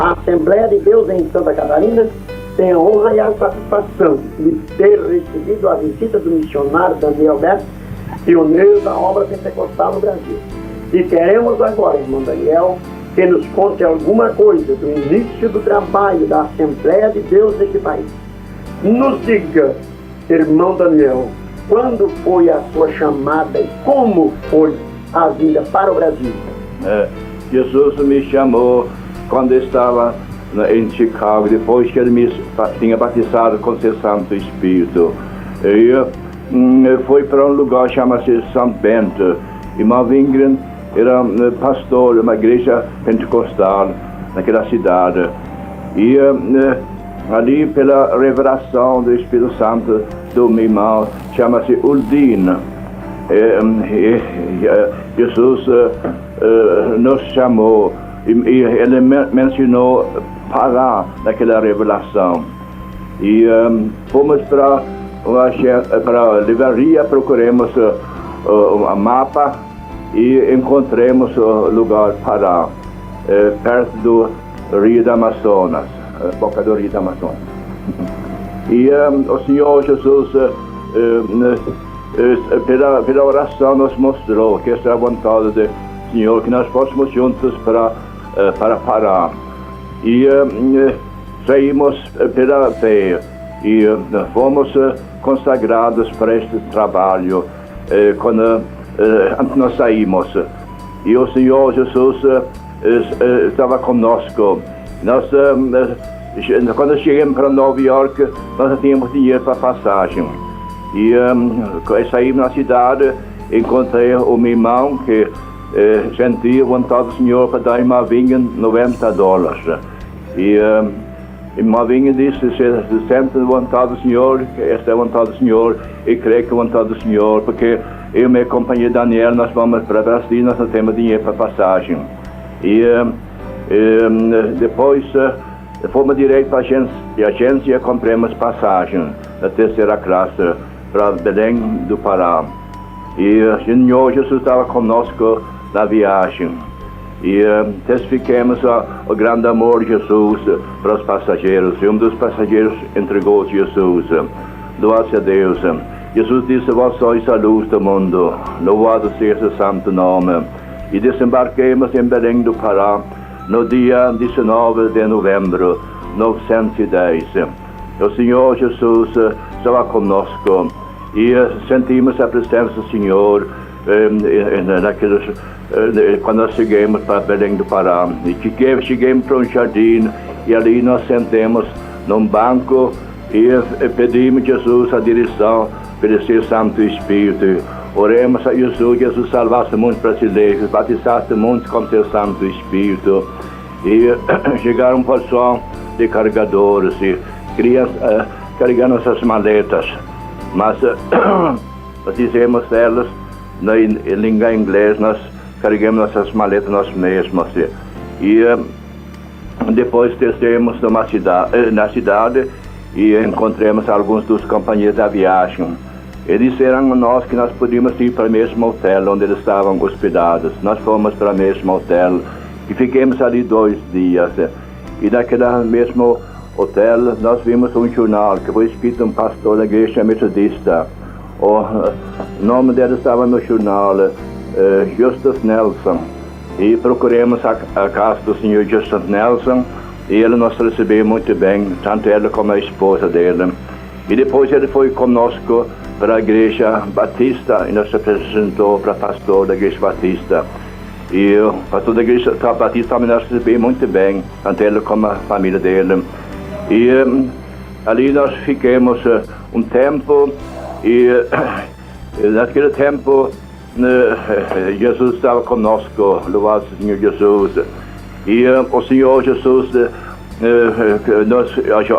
A Assembleia de Deus em Santa Catarina tem a honra e a satisfação de ter recebido a visita do missionário Daniel Beto, pioneiro da obra pentecostal no Brasil. E queremos agora, irmão Daniel, que nos conte alguma coisa do início do trabalho da Assembleia de Deus neste país. Nos diga, irmão Daniel, quando foi a sua chamada e como foi a vinda para o Brasil? Jesus me chamou quando estava em Chicago, depois que ele me tinha batizado com seu Santo Espírito. Eu fui para um lugar chamado São Bento. Irmão Wingren era pastor de uma igreja pentecostal naquela cidade. E ali, pela revelação do Espírito Santo do meu irmão, chama-se Uldin. Jesus nos chamou e ele mencionou Pará naquela revelação. E fomos para a livraria, procuramos um mapa e encontramos o lugar Pará, perto do Rio do Amazonas, boca do Rio do Amazonas. E o Senhor Jesus, pela oração, nos mostrou que esta é a vontade do Senhor, que nós possamos juntos para Pará. E saímos pela fé e fomos consagrados para este trabalho quando nós saímos. E o Senhor Jesus estava conosco. Nós, quando chegamos para Nova York, nós não tínhamos dinheiro para passagem. E saímos na cidade, encontrei o meu irmão que sentia a vontade do Senhor para dar a irmã Wingen $90. E irmã Wingen disse: se sente a vontade do Senhor, que esta é a vontade do Senhor, e creio que é a vontade do Senhor, porque eu e minha companheira Daniel, nós vamos para Brasil, nós não temos dinheiro para passagem. E depois fomos direto para a agência e compramos passagem da terceira classe para Belém do Pará. E o Senhor Jesus estava conosco na viagem. E testificamos o grande amor de Jesus para os passageiros. E um dos passageiros entregou Jesus. Louvado a Deus. Jesus disse: vós sois a luz do mundo. Louvado seja o santo nome. E desembarquemos em Belém do Pará no dia 19 de novembro de 1910. O Senhor Jesus estava conosco e sentimos a presença do Senhor quando nós chegamos para Belém do Pará. E chegamos para um jardim e ali nós sentamos num banco e pedimos a Jesus a direção pelo seu Santo Espírito. Oremos a Jesus, Jesus salvasse muitos brasileiros, batizasse muitos com seu Santo Espírito. E chegaram porção de carregadores e crianças carregando essas maletas. Mas nós dizemos elas, em língua inglesa, nós carregamos nossas maletas nós mesmos. E depois descemos na cidade e encontramos alguns dos companheiros da viagem. Eles disseram a nós que nós podíamos ir para o mesmo hotel onde eles estavam hospedados. Nós fomos para o mesmo hotel e ficamos ali 2 dias. E naquele mesmo hotel nós vimos um jornal que foi escrito um pastor da igreja metodista. O nome dele estava no jornal, Justus Nelson. E procuramos a casa do senhor Justus Nelson e ele nos recebeu muito bem, tanto ele como a esposa dele. E depois ele foi conosco para a igreja batista e nos apresentou para o pastor da igreja batista. E o pastor da igreja batista também nos recebeu muito bem, tanto ele como a família dele. E ali nós ficamos um tempo e naquele tempo Jesus estava conosco, louvado seja o Senhor Jesus. E o Senhor Jesus nos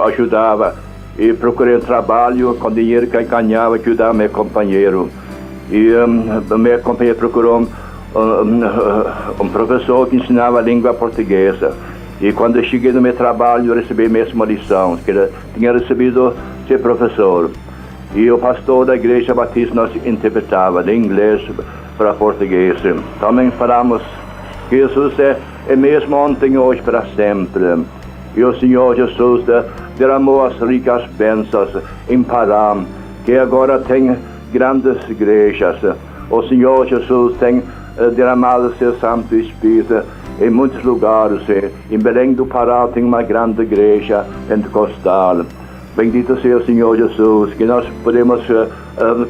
ajudava. E procurei um trabalho com dinheiro que eu ganhava, ajudar meu companheiro. E meu companheiro procurou um professor que ensinava a língua portuguesa. E quando eu cheguei no meu trabalho, eu recebi a mesma lição, que ele tinha recebido ser professor. E o pastor da igreja batista nos interpretava de inglês para português. Também falamos que Jesus é mesmo ontem, hoje, para sempre. E o Senhor Jesus derramou as ricas bênçãos em Pará, que agora tem grandes igrejas. O Senhor Jesus tem derramado seu Santo Espírito em muitos lugares. Em Belém do Pará tem uma grande igreja pentecostal. Bendito seja o Senhor Jesus, que nós podemos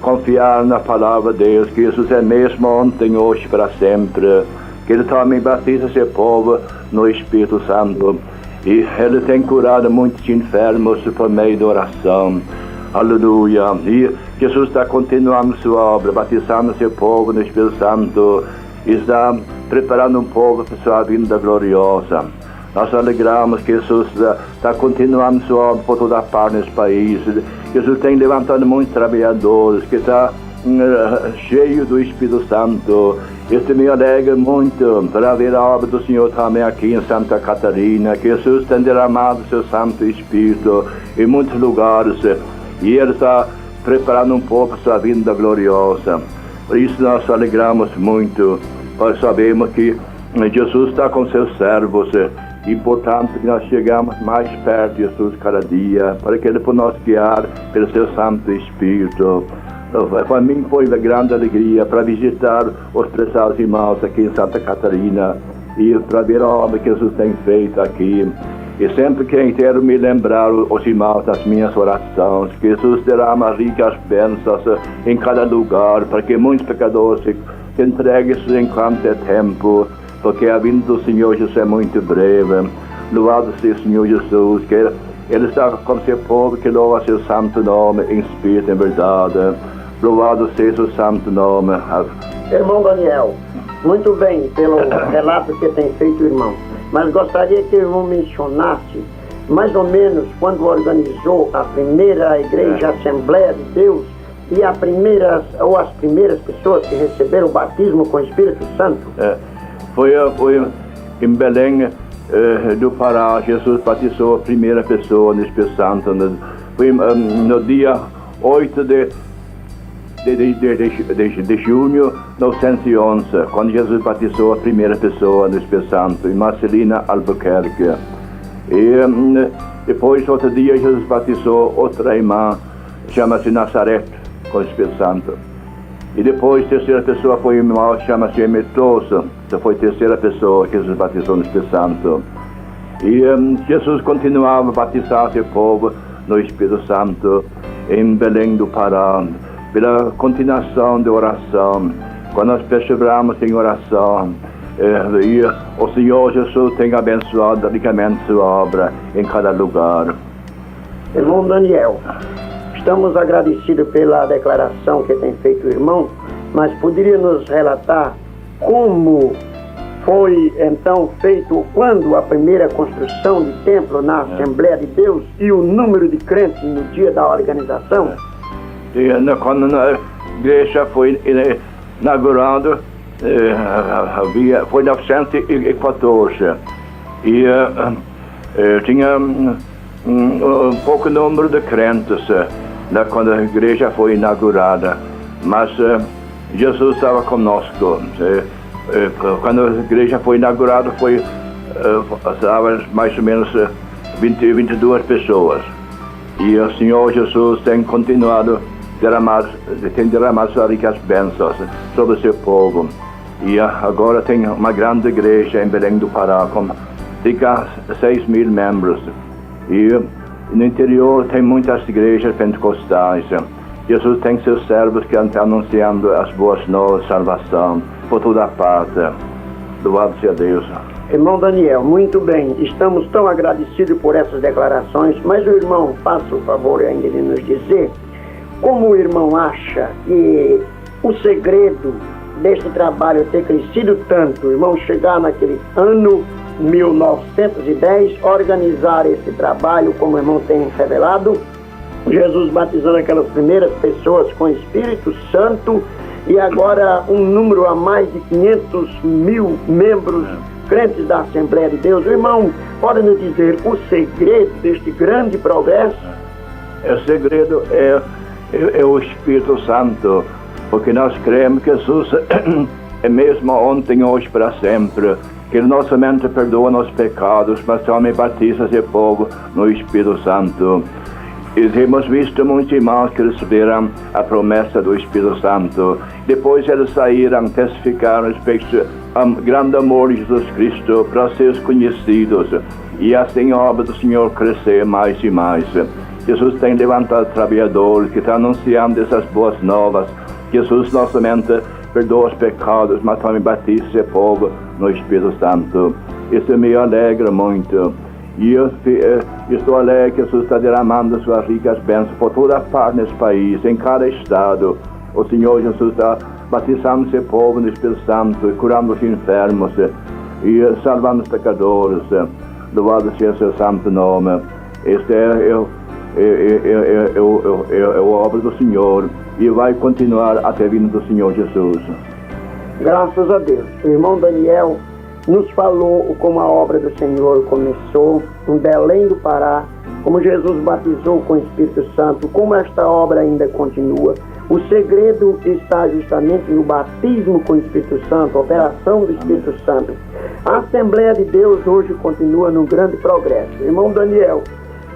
confiar na palavra de Deus, que Jesus é mesmo ontem, hoje, para sempre. Que Ele também batiza seu povo no Espírito Santo. E Ele tem curado muitos enfermos por meio da oração. Aleluia. E Jesus está continuando sua obra, batizando seu povo no Espírito Santo. E está preparando um povo para sua vinda gloriosa. Nós alegramos que Jesus está continuando sua obra por toda a parte nesse país. Jesus tem levantado muitos trabalhadores, que está cheio do Espírito Santo. Isso me alegra muito para ver a obra do Senhor também aqui em Santa Catarina, que Jesus tem derramado seu Santo Espírito em muitos lugares, e Ele está preparando um povo para sua vinda gloriosa. Por isso nós alegramos muito, pois sabemos que Jesus está com seus servos, e portanto que nós chegamos mais perto de Jesus cada dia, para que Ele possa nos guiar pelo seu Santo Espírito. Para mim foi uma grande alegria para visitar os prezados irmãos aqui em Santa Catarina e para ver a obra que Jesus tem feito aqui. E sempre que quero me lembrar os irmãos das minhas orações, que Jesus derrama ricas bênçãos em cada lugar, para que muitos pecadores se entreguem enquanto é tempo, porque a vinda do Senhor Jesus é muito breve. Louvado seja o Senhor Jesus, que Ele está com seu povo que louva seu santo nome em espírito e em verdade. Louvado seja o santo nome. Irmão Daniel, muito bem pelo relato que tem feito o irmão, mas gostaria que o irmão mencionasse mais ou menos quando organizou a primeira igreja Assembleia de Deus e as primeiras pessoas que receberam o batismo com o Espírito Santo. Foi em Belém do Pará. Jesus batizou a primeira pessoa no Espírito Santo. Foi no dia 8 de junho de 1911, quando Jesus batizou a primeira pessoa no Espírito Santo, em Marcelina, Albuquerque. E depois, outro dia, Jesus batizou outra irmã, chama-se Nazaré, com o Espírito Santo. E depois, a terceira pessoa foi um irmão, chama-se Metoso, que foi a terceira pessoa que Jesus batizou no Espírito Santo. E Jesus continuava a batizar seu povo no Espírito Santo, em Belém do Pará, pela continuação da oração. Quando nós perseveramos em oração, e o Senhor Jesus tem abençoado ricamente sua obra em cada lugar. Irmão Daniel, estamos agradecidos pela declaração que tem feito o irmão, mas poderia nos relatar como foi então feito, quando a primeira construção de templo na Assembleia de Deus e o número de crentes no dia da organização? Quando a igreja foi inaugurada, foi em 1914 e tinha um pouco número de crentes quando a igreja foi inaugurada, mas Jesus estava conosco. Quando a igreja foi inaugurada, estava mais ou menos 22 pessoas, e o Senhor Jesus tem continuado tem derramado suas ricas bênçãos sobre o seu povo. E agora tem uma grande igreja em Belém do Pará, com cerca de 6.000 membros. E no interior tem muitas igrejas pentecostais. Jesus tem seus servos que estão anunciando as boas novas de salvação por toda a parte. Louvado seja Deus. Irmão Daniel, muito bem. Estamos tão agradecidos por essas declarações, mas o irmão, faça o favor ainda de nos dizer como o irmão acha que o segredo deste trabalho ter crescido tanto, o irmão chegar naquele ano 1910, organizar esse trabalho, como o irmão tem revelado, Jesus batizando aquelas primeiras pessoas com o Espírito Santo, e agora um número a mais de 500.000 membros crentes da Assembleia de Deus. O irmão pode nos dizer o segredo deste grande progresso? O segredo é o Espírito Santo, porque nós cremos que Jesus é mesmo ontem, hoje, para sempre. Que Ele não somente perdoa nossos pecados, mas também batiza seu povo no Espírito Santo. E temos visto muitos irmãos que receberam a promessa do Espírito Santo. Depois eles saíram, testificaram respeito ao grande amor de Jesus Cristo para seus conhecidos. E assim a obra do Senhor crescer mais e mais. Jesus tem levantado trabalhadores que estão anunciando essas boas novas. Jesus não somente perdoa os pecados, mas também batiza seu povo no Espírito Santo. Isso me alegra muito. E eu estou alegre que Jesus está derramando suas ricas bênçãos por toda parte nesse país, em cada estado. O Senhor Jesus está batizando seu povo no Espírito Santo, e curando os enfermos, e salvando os pecadores. Louvado seja seu santo nome. Este é a obra do Senhor, e vai continuar até a vinda do Senhor Jesus. Graças a Deus. O irmão Daniel nos falou como a obra do Senhor começou em Belém do Pará, como Jesus batizou com o Espírito Santo, como esta obra ainda continua. O segredo está justamente no batismo com o Espírito Santo, a operação do Espírito Santo. A Assembleia de Deus hoje continua num grande progresso. Irmão Daniel,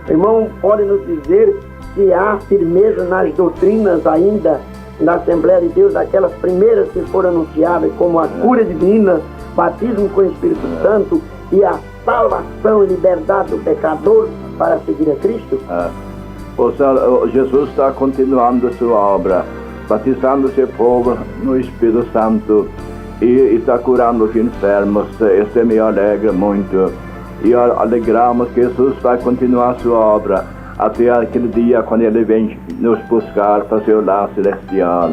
irmão, pode nos dizer se há firmeza nas doutrinas ainda da Assembleia de Deus, aquelas primeiras que foram anunciadas como a cura divina, batismo com o Espírito Santo e a salvação e liberdade do pecador para seguir a Cristo? Jesus está continuando a sua obra, batizando seu povo no Espírito Santo e está curando os enfermos. Isso me alegra muito. E alegramos que Jesus vai continuar a sua obra até aquele dia quando Ele vem nos buscar para seu lar celestial.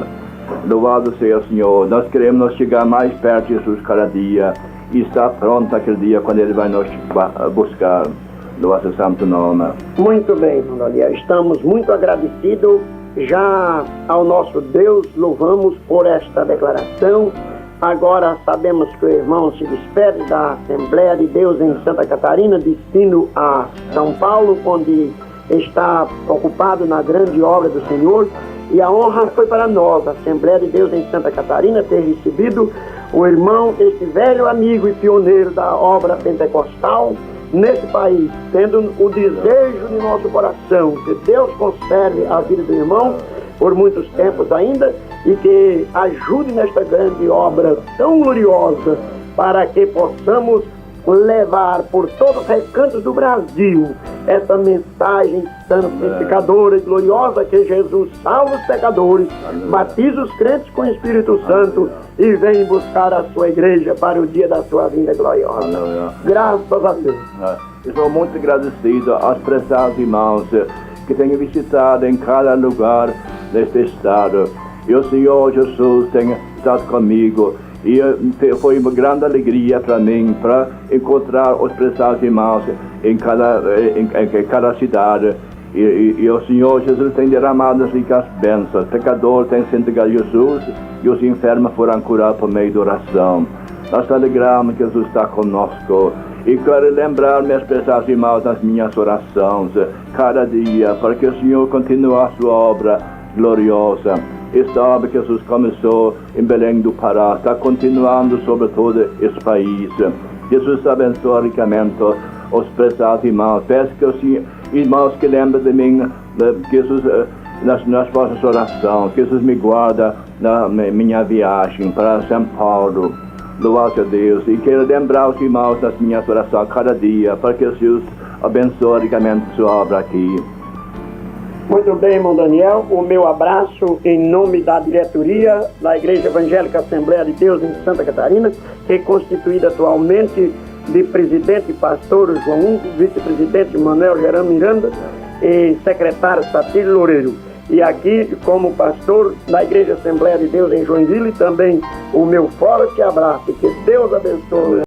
Louvado seja o Senhor. Nós queremos chegar mais perto de Jesus cada dia e estar pronto aquele dia quando Ele vai nos buscar. Louvado seja o santo nome. Muito bem, irmão Daniel. Estamos muito agradecidos já ao nosso Deus. Louvamos por esta declaração. Agora sabemos que o irmão se despede da Assembleia de Deus em Santa Catarina, destino a São Paulo, onde está ocupado na grande obra do Senhor. E a honra foi para nós, a Assembleia de Deus em Santa Catarina, ter recebido o irmão, este velho amigo e pioneiro da obra pentecostal nesse país, tendo o desejo de nosso coração que Deus conserve a vida do irmão por muitos tempos ainda e que ajude nesta grande obra tão gloriosa para que possamos levar por todos os recantos do Brasil essa mensagem santificadora e gloriosa que Jesus salva os pecadores, batiza os crentes com o Espírito Santo e vem buscar a sua igreja para o dia da sua vinda gloriosa. Graças a Deus. Estou muito agradecido aos prezados irmãos que tenho visitado em cada lugar deste estado. E o Senhor Jesus tem estado comigo. E foi uma grande alegria para mim, para encontrar os prezados irmãos em cada cidade. E o Senhor Jesus tem derramado as ricas bênçãos. O pecador tem sentido a Jesus e os enfermos foram curados por meio da oração. Nós alegramos que Jesus está conosco. E quero lembrar meus prezados irmãos nas minhas orações, cada dia, para que o Senhor continue a sua obra gloriosa. Esta obra que Jesus começou em Belém do Pará está continuando sobre todo esse país. Jesus abençoe ricamente os prezados irmãos. Peço que os irmãos que lembram de mim, Jesus, nas vossas orações, que Jesus me guarda na minha viagem para São Paulo. Louvado a Deus. E quero lembrar os irmãos nas minhas orações cada dia, para que Jesus abençoe ricamente sua obra aqui. Muito bem, irmão Daniel, o meu abraço em nome da diretoria da Igreja Evangélica Assembleia de Deus em Santa Catarina, que é constituída atualmente de presidente pastor João, vice-presidente Manuel Gerando Miranda e secretário Satílio Loureiro. E aqui, como pastor da Igreja Assembleia de Deus em Joinville, também o meu forte abraço. Que Deus abençoe.